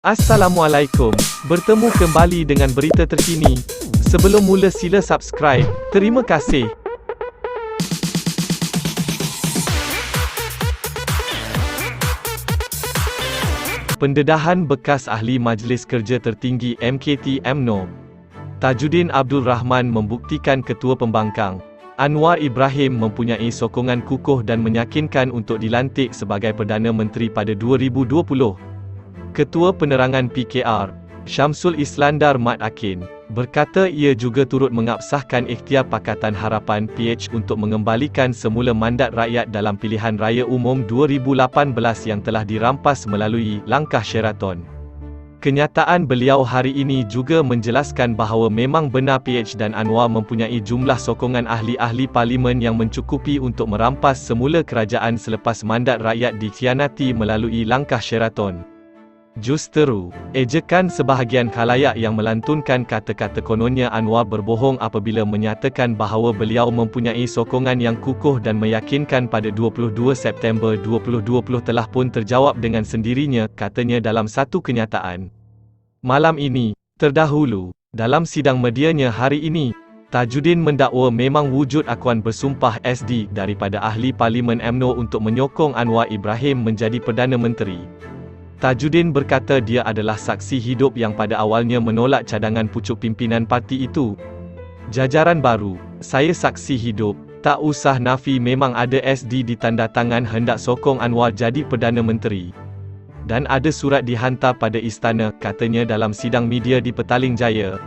Assalamualaikum, bertemu kembali dengan berita terkini. Sebelum mula sila subscribe, terima kasih. Pendedahan bekas ahli Majlis Kerja Tertinggi MKT UMNO, Tajuddin Abdul Rahman membuktikan Ketua Pembangkang, Anwar Ibrahim mempunyai sokongan kukuh dan meyakinkan untuk dilantik sebagai Perdana Menteri pada 2020. Ketua Penerangan PKR, Syamsul Islandar Mat Akin, berkata ia juga turut mengabsahkan ikhtiar Pakatan Harapan PH untuk mengembalikan semula mandat rakyat dalam pilihan raya umum 2018 yang telah dirampas melalui langkah Sheraton. Kenyataan beliau hari ini juga menjelaskan bahawa memang benar PH dan Anwar mempunyai jumlah sokongan ahli-ahli parlimen yang mencukupi untuk merampas semula kerajaan selepas mandat rakyat dikhianati melalui langkah Sheraton. Justeru, ejekan sebahagian khalayak yang melantunkan kata-kata kononnya Anwar berbohong apabila menyatakan bahawa beliau mempunyai sokongan yang kukuh dan meyakinkan pada 22 September 2020 telah pun terjawab dengan sendirinya, katanya dalam satu kenyataan. Malam ini, terdahulu, dalam sidang medianya hari ini, Tajuddin mendakwa memang wujud akuan bersumpah SD daripada ahli Parlimen UMNO untuk menyokong Anwar Ibrahim menjadi Perdana Menteri. Tajuddin berkata dia adalah saksi hidup yang pada awalnya menolak cadangan pucuk pimpinan parti itu. Jajaran baru, saya saksi hidup, tak usah nafi memang ada SD ditandatangan hendak sokong Anwar jadi Perdana Menteri. Dan ada surat dihantar pada istana, katanya dalam sidang media di Petaling Jaya.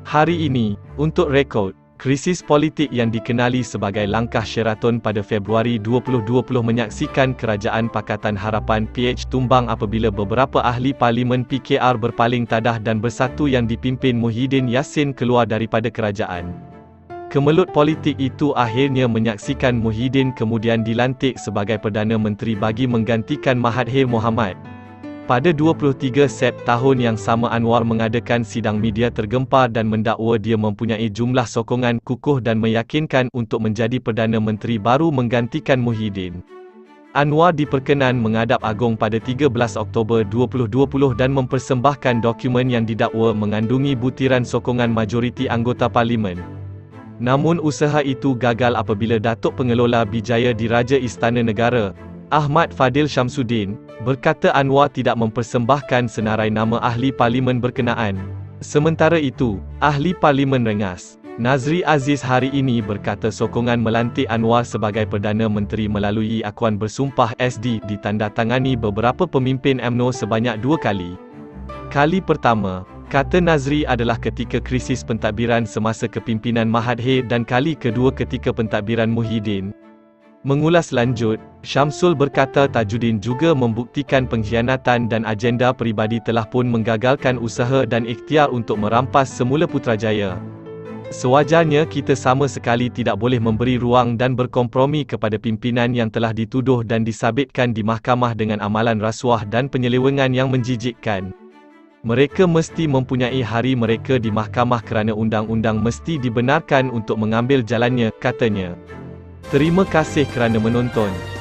Hari ini, untuk rekod, krisis politik yang dikenali sebagai langkah Sheraton pada Februari 2020 menyaksikan Kerajaan Pakatan Harapan PH tumbang apabila beberapa ahli Parlimen PKR berpaling tadah dan bersatu yang dipimpin Muhyiddin Yassin keluar daripada kerajaan. Kemelut politik itu akhirnya menyaksikan Muhyiddin kemudian dilantik sebagai Perdana Menteri bagi menggantikan Mahathir Mohamad. Pada 23 Sep tahun yang sama Anwar mengadakan sidang media tergempar dan mendakwa dia mempunyai jumlah sokongan kukuh dan meyakinkan untuk menjadi Perdana Menteri baru menggantikan Muhyiddin. Anwar diperkenan menghadap agung pada 13 Oktober 2020 dan mempersembahkan dokumen yang didakwa mengandungi butiran sokongan majoriti anggota parlimen. Namun usaha itu gagal apabila Datuk Pengelola Bijaya Diraja Istana Negara, Ahmad Fadil Syamsuddin, berkata Anwar tidak mempersembahkan senarai nama ahli parlimen berkenaan. Sementara itu, ahli parlimen Rengas, Nazri Aziz hari ini berkata sokongan melantik Anwar sebagai Perdana Menteri melalui akuan bersumpah SD ditandatangani beberapa pemimpin UMNO sebanyak 2 kali. Kali pertama, kata Nazri adalah ketika krisis pentadbiran semasa kepimpinan Mahathir dan kali kedua ketika pentadbiran Muhyiddin. Mengulas lanjut, Syamsul berkata Tajuddin juga membuktikan pengkhianatan dan agenda peribadi telah pun menggagalkan usaha dan ikhtiar untuk merampas semula Putrajaya. Sewajarnya kita sama sekali tidak boleh memberi ruang dan berkompromi kepada pimpinan yang telah dituduh dan disabitkan di mahkamah dengan amalan rasuah dan penyelewengan yang menjijikkan. Mereka mesti mempunyai hari mereka di mahkamah kerana undang-undang mesti dibenarkan untuk mengambil jalannya, katanya. Terima kasih kerana menonton.